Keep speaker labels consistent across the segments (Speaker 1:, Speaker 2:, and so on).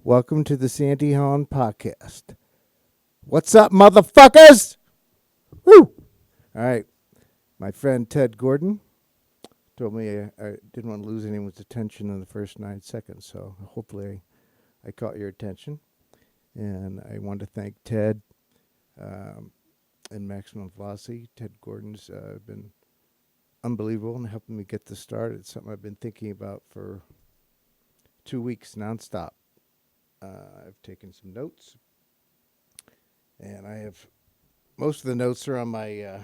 Speaker 1: Welcome to the Sandy Hahn podcast. What's up, motherfuckers? Woo! All right. My friend Ted Gordon told me I didn't want to lose anyone's attention in the first 9 seconds, so hopefully I caught your attention. And I want to thank Ted and Maximum Velocity. Ted Gordon's been unbelievable in helping me get this started. It's something I've been thinking about for 2 weeks nonstop. I've taken some notes, and most of the notes are on my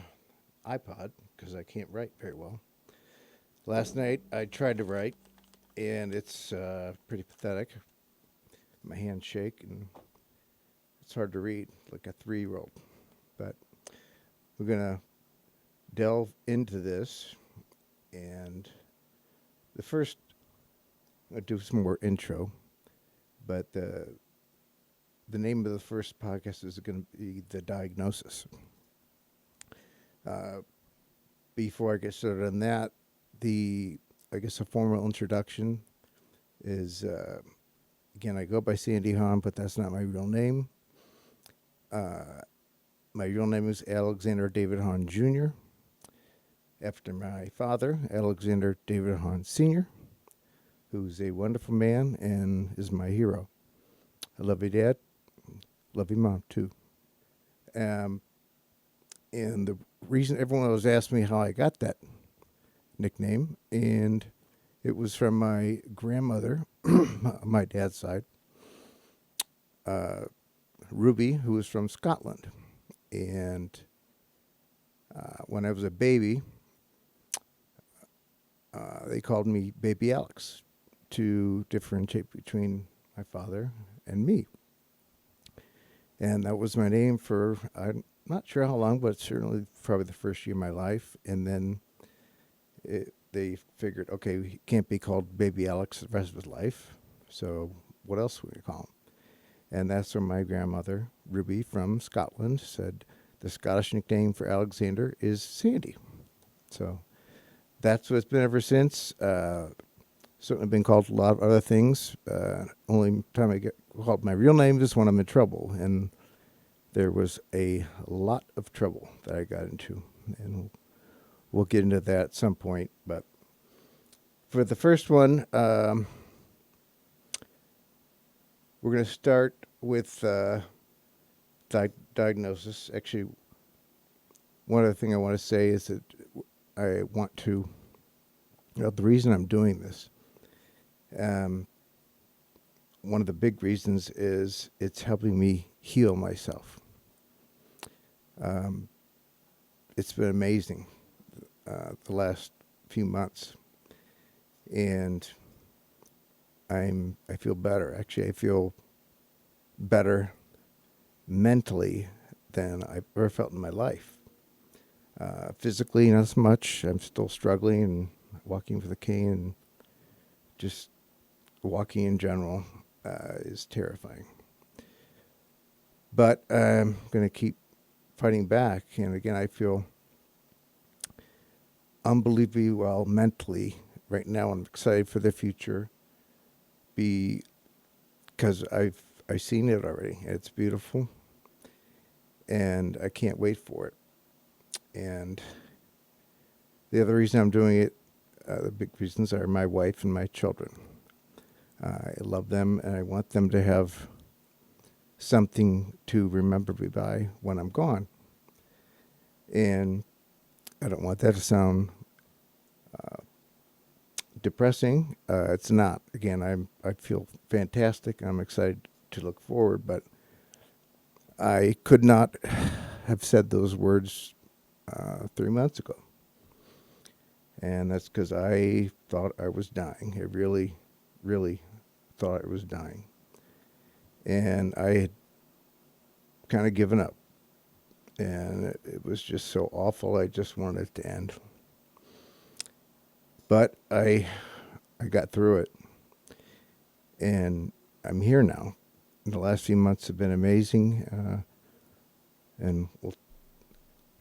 Speaker 1: iPod because I can't write very well. Last night I tried to write, and it's pretty pathetic. My hands shake, and it's hard to read, like a 3-year-old. But we're going to delve into this, and the first, I'll do some more intro, but the name of the first podcast is going to be The Diagnosis. Before I get started on that, a formal introduction is, again, I go by Sandy Hahn, but that's not my real name. My real name is Alexander David Hahn Jr., after my father, Alexander David Hahn Sr., who's a wonderful man and is my hero. I love you, Dad. Love you, Mom, too. And the reason everyone always asks me how I got that nickname, and it was from my grandmother, my dad's side, Ruby, who was from Scotland. And when I was a baby, they called me Baby Alex to differentiate between my father and me. And that was my name for, I'm not sure how long, but certainly probably the first year of my life. And then they figured, okay, he can't be called Baby Alex the rest of his life. So what else would we call him? And that's when my grandmother, Ruby from Scotland, said the Scottish nickname for Alexander is Sandy. So that's what it's been ever since. Certainly been called a lot of other things. Only time I get called my real name is when I'm in trouble. And there was a lot of trouble that I got into. And we'll get into that at some point. But for the first one, we're going to start with diagnosis. Actually, one other thing I want to say is that I want to, the reason I'm doing this, one of the big reasons is it's helping me heal myself. It's been amazing the last few months, and I feel better. Actually, I feel better mentally than I've ever felt in my life. Physically, not as much. I'm still struggling and walking with a cane, and just walking in general is terrifying. But I'm going to keep fighting back. And again, I feel unbelievably well mentally right now. I'm excited for the future because I've seen it already. It's beautiful, and I can't wait for it. And the other reason I'm doing it, the big reasons are my wife and my children. I love them, and I want them to have something to remember me by when I'm gone. And I don't want that to sound depressing. It's not. Again, I feel fantastic. I'm excited to look forward, but I could not have said those words 3 months ago. And that's because I thought I was dying. I really, really thought I was dying. And I had kind of given up. And it was just so awful. I just wanted it to end. But I got through it. And I'm here now. The last few months have been amazing. And we'll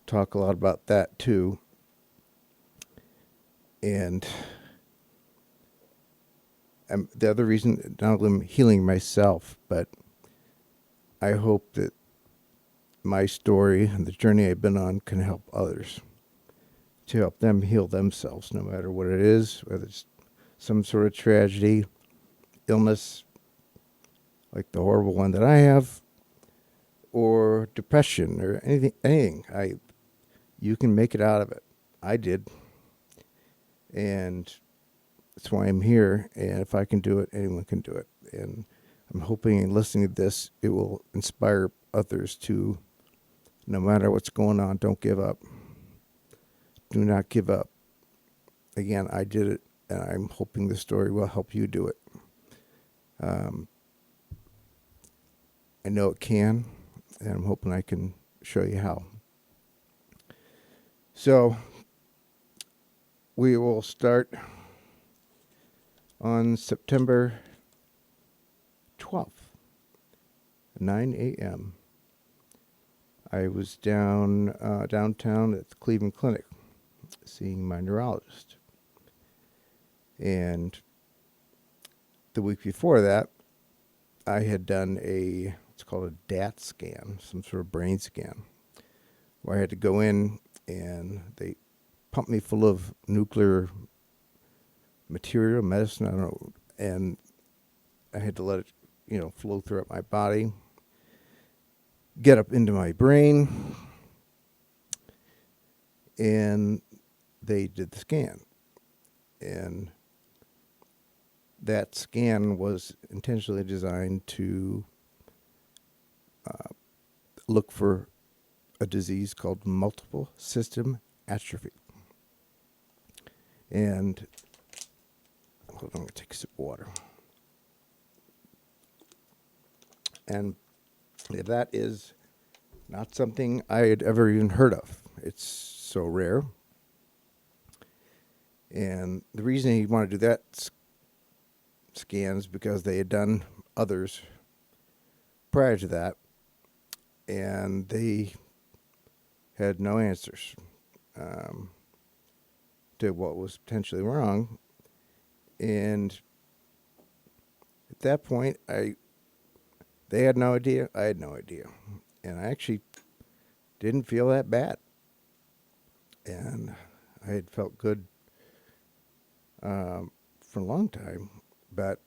Speaker 1: talk a lot about that too. And the other reason, not only am I healing myself, but I hope that my story and the journey I've been on can help others, to help them heal themselves, no matter what it is, whether it's some sort of tragedy, illness, like the horrible one that I have, or depression, or anything. You can make it out of it. I did. And that's why I'm here. And if I can do it, anyone can do it. And I'm hoping in listening to this, it will inspire others to, no matter what's going on, don't give up. Do not give up. Again, I did it, and I'm hoping the story will help you do it. I know it can, and I'm hoping I can show you how. So, we will start on September 12th, 9 a.m. I was downtown at the Cleveland Clinic seeing my neurologist. And the week before that, I had done it's called a DAT scan, some sort of brain scan, where I had to go in and they pumped me full of nuclear material, medicine, I don't know, and I had to let it, flow throughout my body, get up into my brain, and they did the scan. And that scan was intentionally designed to look for a disease called multiple system atrophy. And hold on, I'm going to take a sip of water. And that is not something I had ever even heard of. It's so rare. And the reason he wanted to do that scan is because they had done others prior to that, and they had no answers to what was potentially wrong. And at that point, they had no idea. I had no idea. And I actually didn't feel that bad. And I had felt good for a long time. But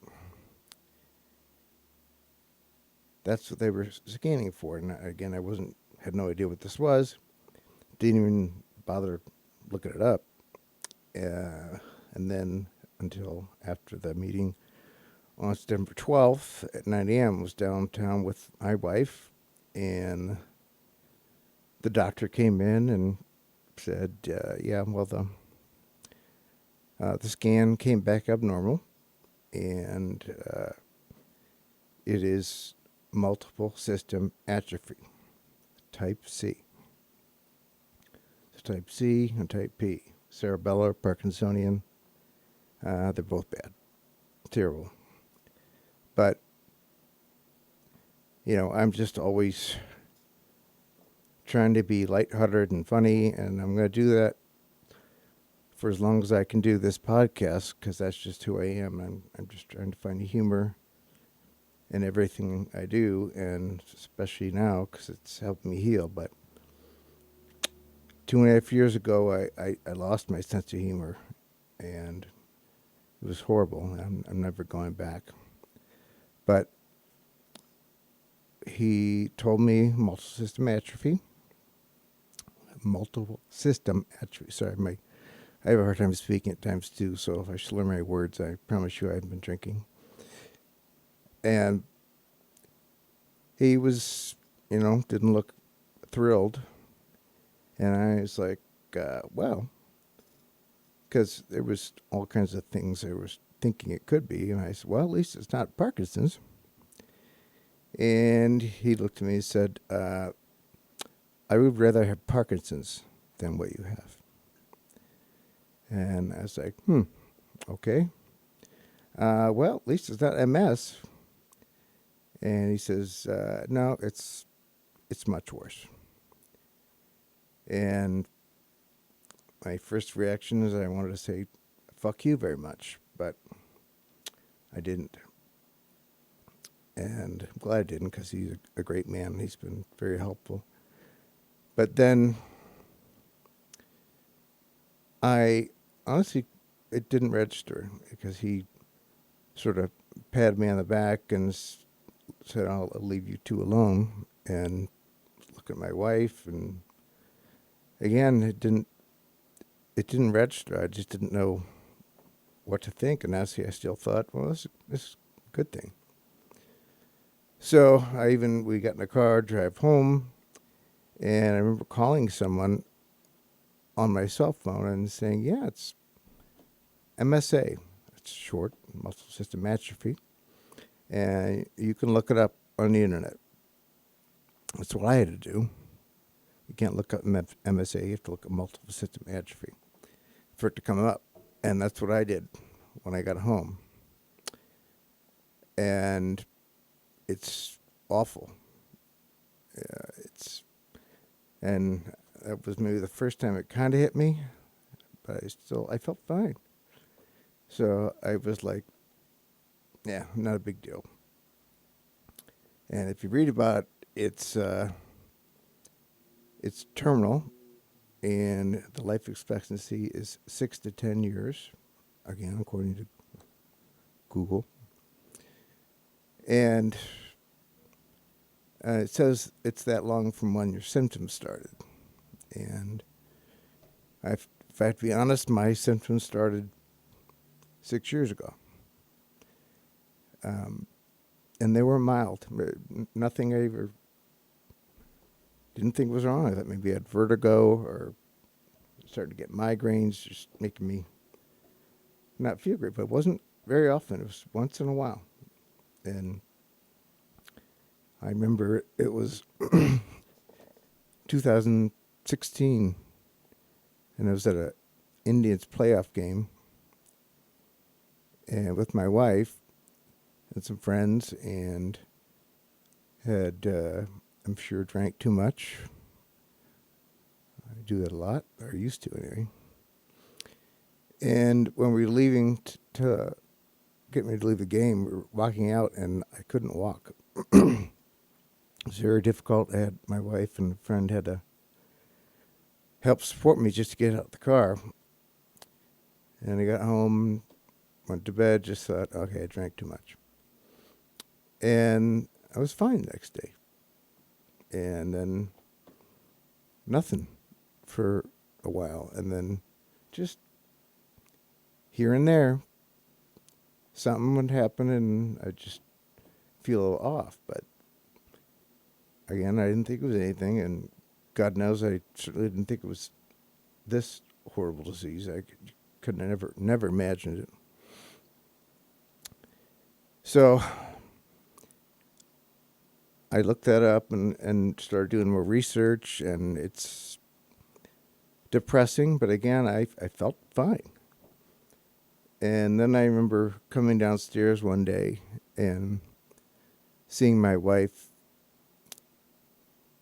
Speaker 1: that's what they were scanning for. And again, I had no idea what this was. Didn't even bother looking it up. And then until after the meeting on September 12th at 9 a.m. was downtown with my wife, and the doctor came in and said, the scan came back abnormal, and it is multiple system atrophy, type C. So type C and type P, cerebellar, Parkinsonian, they're both bad, terrible. But, I'm just always trying to be lighthearted and funny, and I'm going to do that for as long as I can do this podcast, because that's just who I am. I'm just trying to find humor in everything I do, and especially now because it's helped me heal. But 2.5 years ago, I lost my sense of humor, and it was horrible. I'm never going back. But he told me multiple system atrophy. Sorry, I have a hard time speaking at times too, so if I slur my words, I promise you I haven't been drinking. And he was, didn't look thrilled. And I was like, well, because there was all kinds of things I was thinking it could be. And I said, well, at least it's not Parkinson's. And he looked at me and said, I would rather have Parkinson's than what you have. And I was like, okay. Well, at least it's not MS. And he says, no, it's much worse. And my first reaction is I wanted to say, fuck you very much. But I didn't. And I'm glad I didn't, because he's a great man. He's been very helpful. But then I honestly, it didn't register, because he sort of patted me on the back and said, I'll leave you two alone. And look at my wife. And again, it didn't register. I just didn't know what to think. And honestly, I still thought, well, this is a good thing. So we got in the car, drive home, and I remember calling someone on my cell phone and saying, yeah, it's MSA. It's short, muscle system atrophy. And you can look it up on the internet. That's what I had to do. You can't look up MSA. You have to look at multiple system atrophy for it to come up. And that's what I did when I got home. And it's awful. And that was maybe the first time it kind of hit me, but I felt fine. So I was like, yeah, not a big deal. And if you read about it, it's terminal, and the life expectancy is 6 to 10 years, again, according to Google. And it says it's that long from when your symptoms started. And if I have to be honest, my symptoms started 6 years ago. And they were mild. Nothing I ever didn't think was wrong. I thought maybe I had vertigo or started to get migraines, just making me not feel great. But it wasn't very often. It was once in a while. And I remember it was 2016, and I was at a Indians playoff game, and with my wife and some friends, and had, I'm sure, drank too much. I do that a lot, or used to anyway. And when we were leaving to get ready to leave the game, we were walking out, and I couldn't walk. It was very difficult. My wife and a friend had to help support me just to get out of the car. And I got home, went to bed, just thought, okay, I drank too much. And I was fine the next day. And then nothing for a while. And then just here and there, something would happen and I'd just feel a little off. But again, I didn't think it was anything. And God knows I certainly didn't think it was this horrible disease. I could never imagined it. So I looked that up and started doing more research, and it's depressing, but again, I felt fine. And then I remember coming downstairs one day and seeing my wife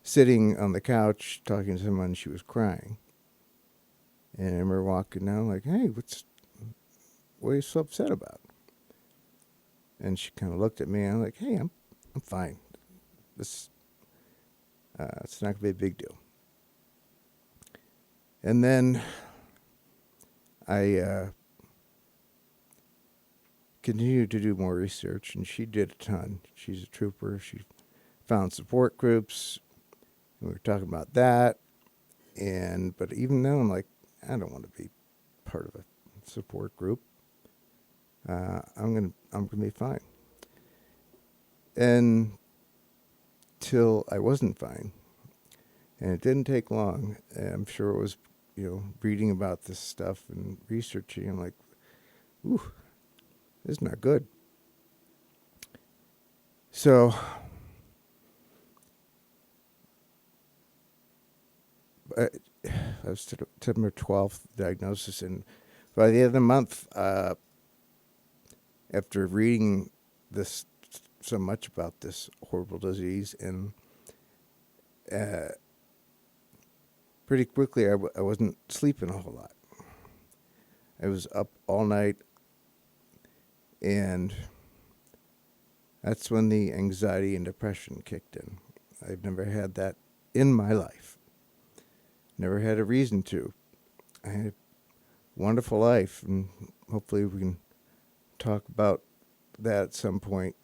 Speaker 1: sitting on the couch talking to someone. She was crying. And I remember walking down like, hey, what are you so upset about? And she kind of looked at me, and I'm like, hey, I'm fine. It's not going to be a big deal. And then I continued to do more research, and she did a ton. She's a trooper. She found support groups, and we were talking about that. But even then, I'm like, I don't want to be part of a support group. I'm gonna be fine. And till I wasn't fine. And it didn't take long. I'm sure it was, reading about this stuff and researching. I'm like, ooh, this is not good. So I was September 12th diagnosis. And by the end of the month, after reading this so much about this horrible disease, and pretty quickly I wasn't sleeping a whole lot. I was up all night, and That's when the anxiety and depression kicked in. I've never had that in my life. Never had a reason to. I had a wonderful life, and hopefully we can talk about that at some point.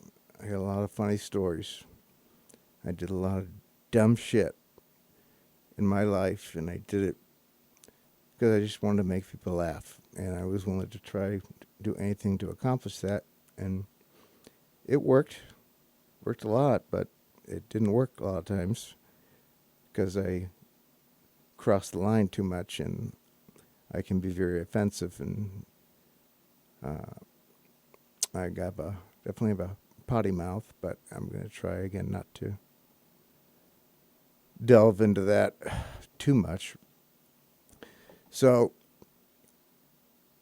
Speaker 1: I got a lot of funny stories. I did a lot of dumb shit in my life, and I did it because I just wanted to make people laugh, and I was willing to try to do anything to accomplish that, and it worked. Worked a lot, but it didn't work a lot of times because I crossed the line too much, and I can be very offensive, and I got definitely have a potty mouth, but I'm going to try again not to delve into that too much. So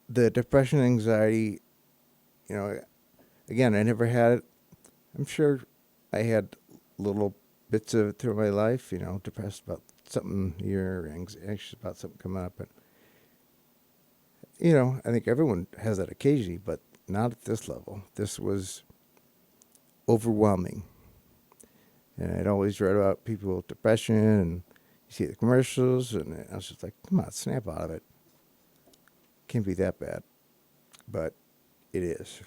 Speaker 1: the depression, anxiety, again, I never had it. I'm sure I had little bits of it through my life, depressed about something here, anxious about something coming up. But, I think everyone has that occasionally, but not at this level. This was overwhelming. And I'd always read about people with depression, and you see the commercials, and I was just like, come on, snap out of it. Can't be that bad. But it is.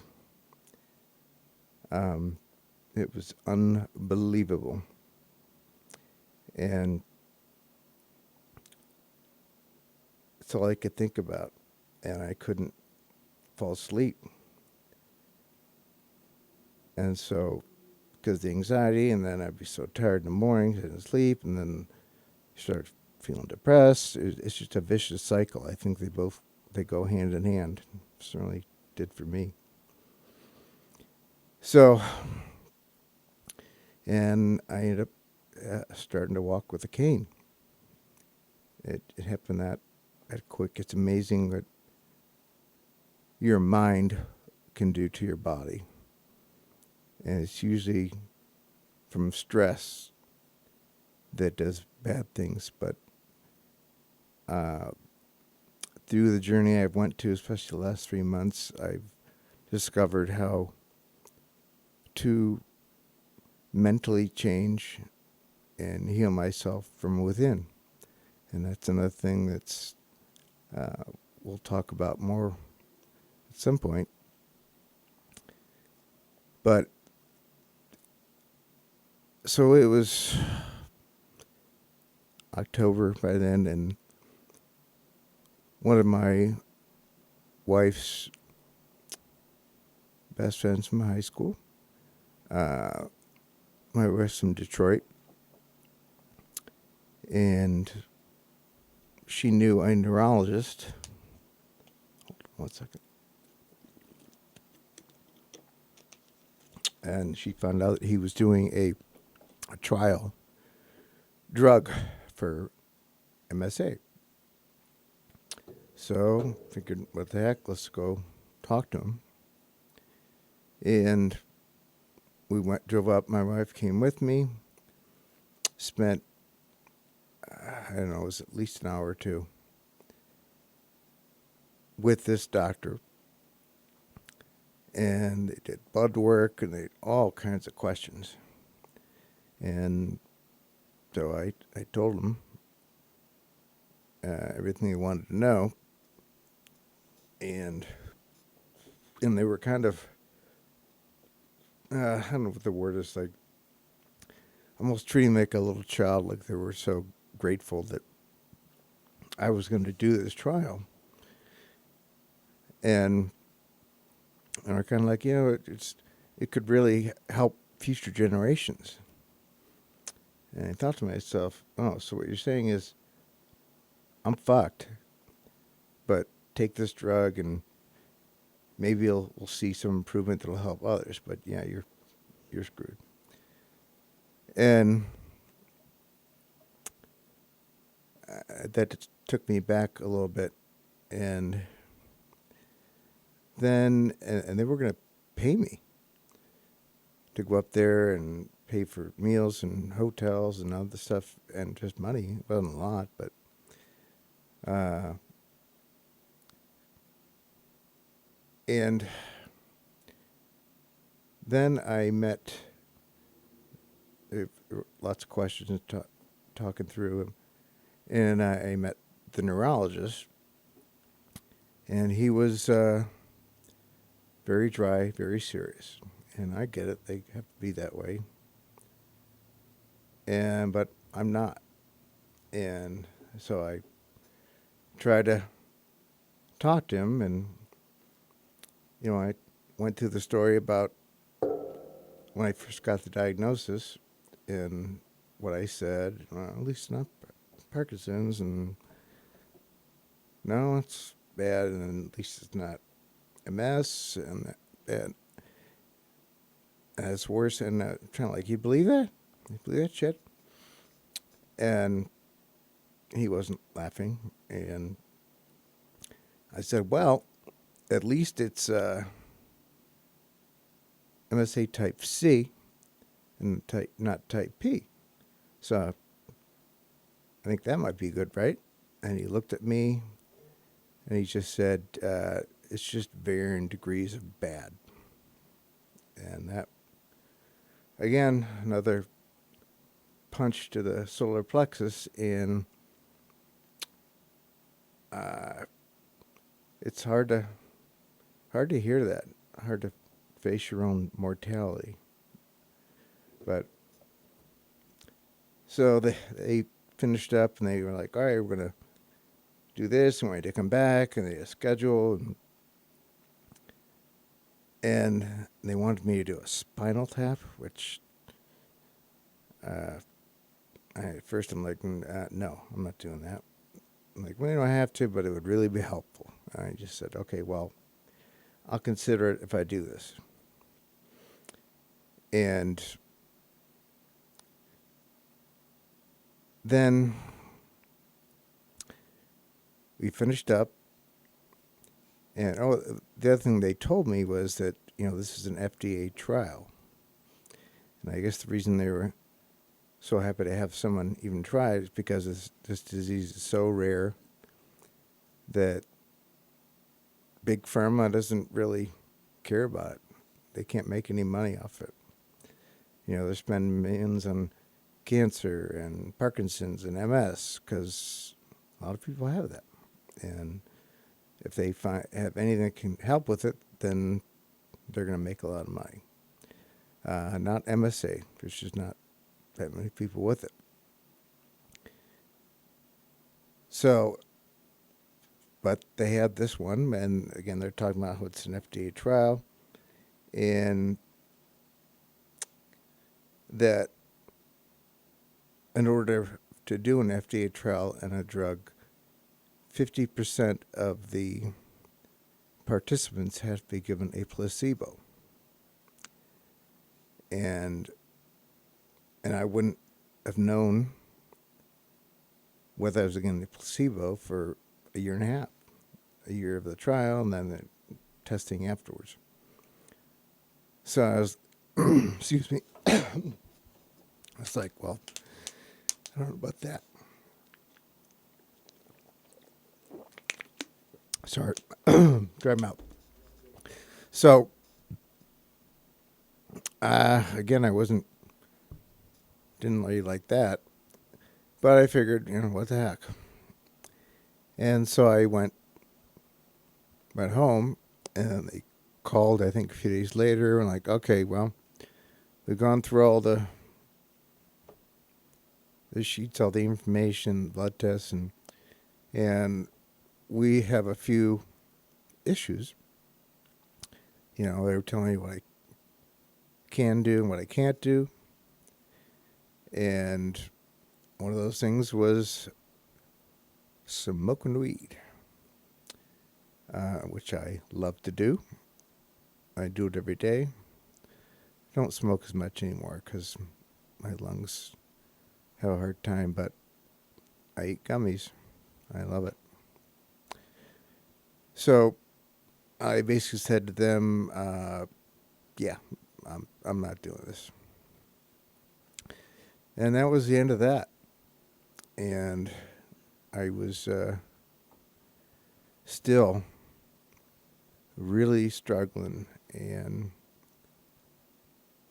Speaker 1: It was unbelievable. And it's all I could think about. And I couldn't fall asleep. And so, because of the anxiety, and then I'd be so tired in the morning, couldn't sleep, and then you start feeling depressed. It's just a vicious cycle. I think they go hand in hand. Certainly did for me. So, and I ended up starting to walk with a cane. It happened that quick. It's amazing what your mind can do to your body. And it's usually from stress that does bad things. But through the journey I've went to, especially the last 3 months, I've discovered how to mentally change and heal myself from within. And that's another thing that's we'll talk about more at some point. But so it was October by then, and one of my wife's best friends from high school, my wife's from Detroit, and she knew a neurologist. Hold on 1 second. And she found out that he was doing a trial drug for MSA. So figured, what the heck, let's go talk to him. And we drove up. My wife came with me. Spent, I don't know, it was at least an hour or two with this doctor. And they did blood work, and they did all kinds of questions. And so I told them everything they wanted to know. And they were kind of, I don't know what the word is, like almost treating me like a little child, like they were so grateful that I was going to do this trial. And we're kind of like, it could really help future generations. And I thought to myself, oh, so what you're saying is I'm fucked, but take this drug and maybe we'll see some improvement that'll help others. But yeah, you're screwed. And that took me back a little bit. And then, and they were going to pay me to go up there and pay for meals and hotels and other stuff and just money. It wasn't a lot, but and Then I met lots of questions talking through him, and I met the neurologist, and he was very dry, very serious. And I get it; they have to be that way. But I'm not, and so I tried to talk to him, and I went through the story about when I first got the diagnosis and what I said. Well, at least not Parkinson's, and no, it's bad, and at least it's not MS, and it's worse. And kind of like, you believe that? You believe that shit? And he wasn't laughing, and I said, well, at least it's MSA type C and not type P. So I think that might be good, right? And he looked at me and he just said, it's just varying degrees of bad. And that, again, another punch to the solar plexus. And it's hard to hear that, hard to face your own mortality. But so they finished up, and they were like, all right, we're going to do this, and we're going to come back, and they had a schedule, and they wanted me to do a spinal tap, which at first I'm like, no, I'm not doing that. I'm like, well, I have to, but it would really be helpful. And I just said, okay, well, I'll consider it if I do this. And then we finished up, and the other thing they told me was that, this is an FDA trial. And I guess the reason they were so happy to have someone even try it is because this disease is so rare that big pharma doesn't really care about it. They can't make any money off it. They're spending millions on cancer and Parkinson's and MS because a lot of people have that. And if they have anything that can help with it, then they're going to make a lot of money. Not MSA. There's just not that many people with it. So, but they had this one, and again, they're talking about how it's an FDA trial, and that in order to do an FDA trial and a drug, 50% of the participants have to be given a placebo. And I wouldn't have known whether I was getting the placebo for a year and a half, a year of the trial, and then the testing afterwards. So I was, excuse me, I was like, well, I don't know about that. Sorry, dry mouth. So, again, didn't really like that, but I figured, what the heck. And so I went home, and they called, I think, a few days later, and like, okay, well, we've gone through all the sheets, all the information, blood tests, and we have a few issues. They were telling me what I can do and what I can't do. And one of those things was smoking weed, which I love to do. I do it every day. Don't smoke as much anymore because my lungs have a hard time, but I eat gummies. I love it. So I basically said to them, yeah, I'm not doing this. And that was the end of that. And I was still really struggling. And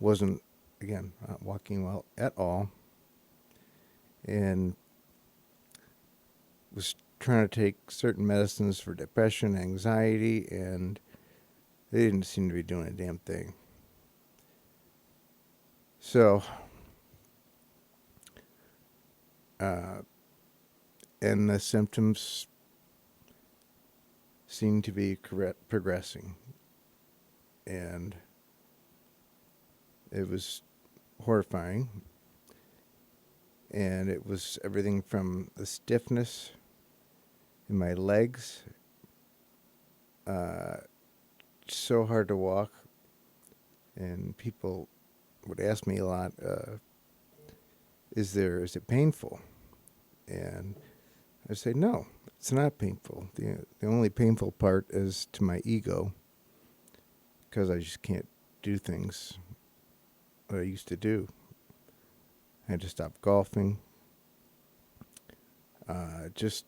Speaker 1: wasn't, again, not walking well at all, and was trying to take certain medicines for depression, anxiety, and they didn't seem to be doing a damn thing. So, and the symptoms seemed to be progressing, and it was horrifying. And it was everything from the stiffness in my legs, so hard to walk, and people would ask me a lot, is it painful? And I say, no, it's not painful. The only painful part is to my ego, because I just can't do things that I used to do. I had to stop golfing. Just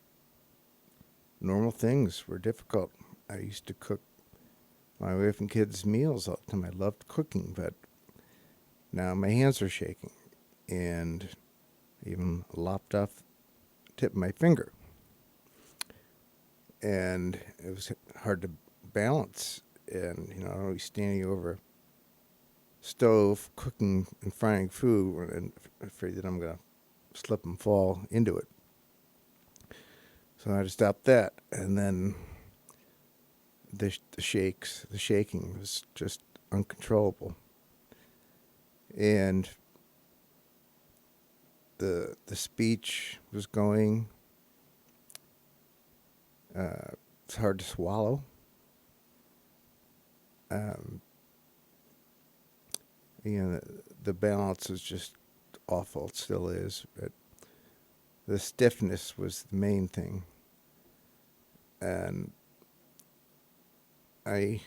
Speaker 1: normal things were difficult. I used to cook my wife and kids' meals all the time. I loved cooking, but now my hands are shaking, and even lopped off the tip of my finger. And it was hard to balance. And, I'm always standing over a stove, cooking and frying food, and afraid that I'm going to slip and fall into it. So I had to stop that. And then the shaking was just uncontrollable. And the speech was going. It's hard to swallow. The balance was just awful. It still is. But the stiffness was the main thing. And I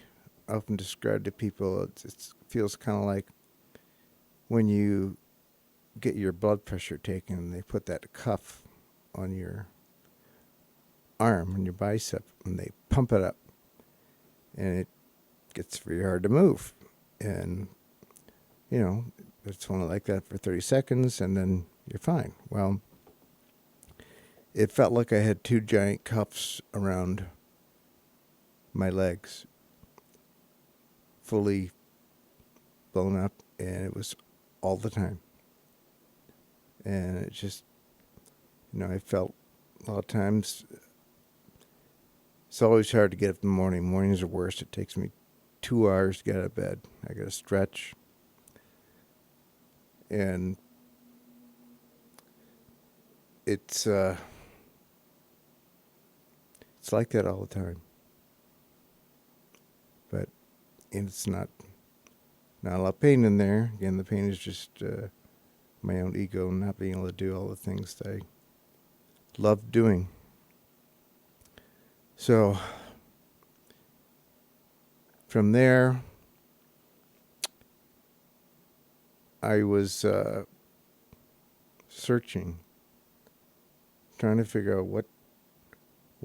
Speaker 1: often describe to people, it feels kind of like when you get your blood pressure taken and they put that cuff on your arm, on your bicep, and they pump it up. And it gets very hard to move. And, it's only like that for 30 seconds, and then you're fine. Well, it felt like I had two giant cuffs around my legs, fully blown up, and it was all the time. And it just, I felt a lot of times, it's always hard to get up in the morning. Mornings are worst. It takes me 2 hours to get out of bed. I got to stretch. And it's like that all the time. But it's not a lot of pain in there. Again, the pain is just my own ego not being able to do all the things that I love doing. So from there, I was searching, trying to figure out what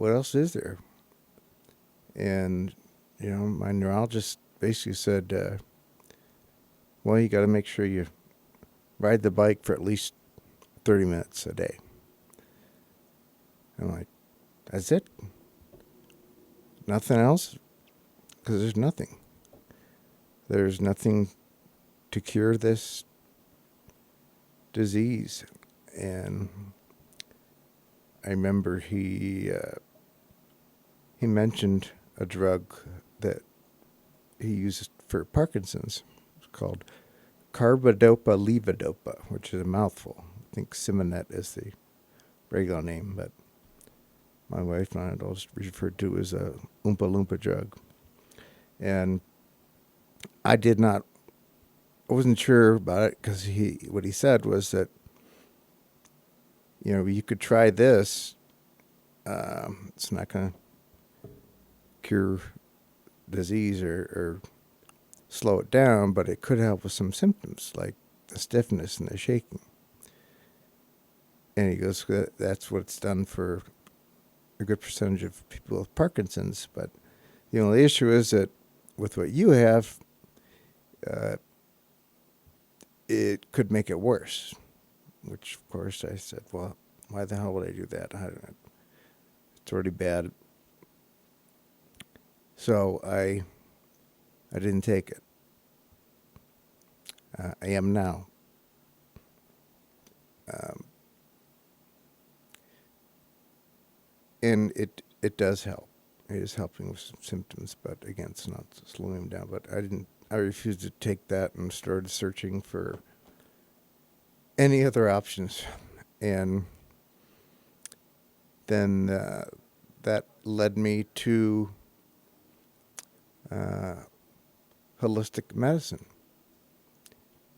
Speaker 1: else is there. And, my neurologist basically said, well, you got to make sure you ride the bike for at least 30 minutes a day. I'm like, that's it? Nothing else? Because there's nothing. There's nothing to cure this disease. And I remember he mentioned a drug that he used for Parkinson's. It's called Carbidopa Levodopa, which is a mouthful. I think Simonet is the regular name, but my wife and I always referred to as a Oompa Loompa drug. And I wasn't sure about it, because what he said was that, you could try this. It's not going to cure disease or slow it down, but it could help with some symptoms like the stiffness and the shaking. And he goes, that's what it's done for a good percentage of people with Parkinson's. But the only issue is that with what you have, it could make it worse. Which, of course, I said, well, why the hell would I do that? It's already bad. So I didn't take it. I am now. And it does help. It is helping with some symptoms, but again, it's not slowing them down. But I refused to take that and started searching for any other options. And then that led me to holistic medicine.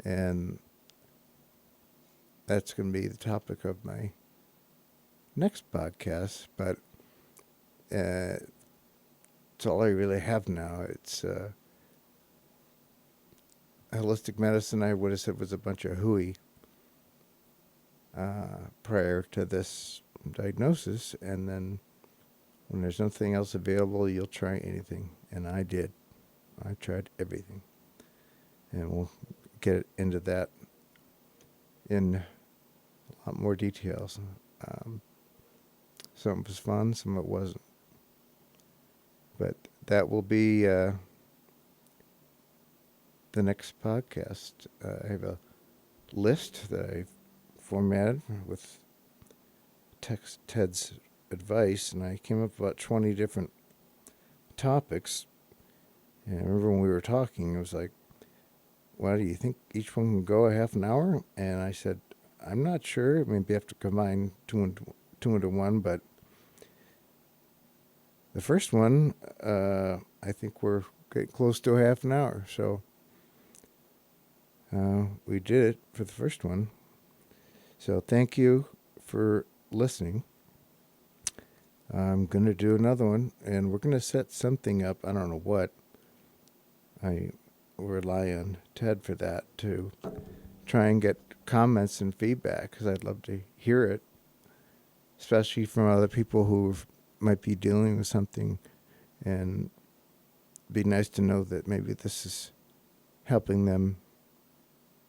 Speaker 1: And that's going to be the topic of my next podcast, but it's all I really have now. It's holistic medicine, I would have said, was a bunch of hooey prior to this diagnosis, and then when there's nothing else available, you'll try anything, and I did. I tried everything, and we'll get into that in a lot more details. Some was fun, some it wasn't. But that will be the next podcast. I have a list that I've formatted with Ted's advice, and I came up with about 20 different topics. And I remember when we were talking, it was like, well, do you think each one can go a half an hour? And I said, I'm not sure. Maybe I have to combine two into one, but the first one, I think we're getting close to a half an hour. So we did it for the first one. So thank you for listening. I'm going to do another one, and we're going to set something up. I don't know what. I rely on Ted for that, to try and get comments and feedback, because I'd love to hear it, especially from other people who might be dealing with something, and it'd be nice to know that maybe this is helping them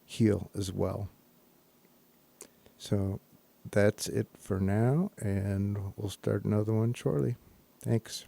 Speaker 1: heal as well. So that's it for now, and we'll start another one shortly. Thanks.